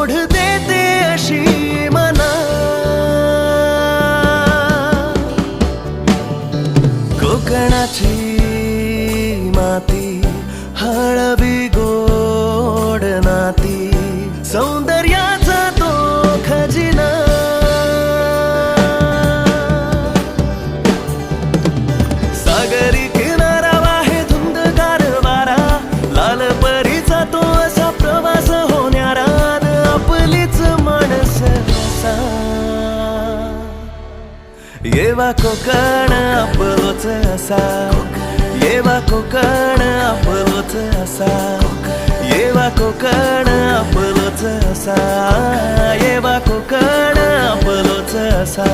ओढ देते अशी मना. कोकणाची माती हळवी गोड नाती, सौंदर्याचा तो खजिना. सागरी किनारा वाहे धुंदगार वारा, लाल परीचा तो असा प्रवास होणारा. आपलीच माणस असा, येवा कोकण आपलोच असा. येवा कोकण आपलोच असा. येवा कोकण आपलोच असा. येवा कोकण आपलोच असा.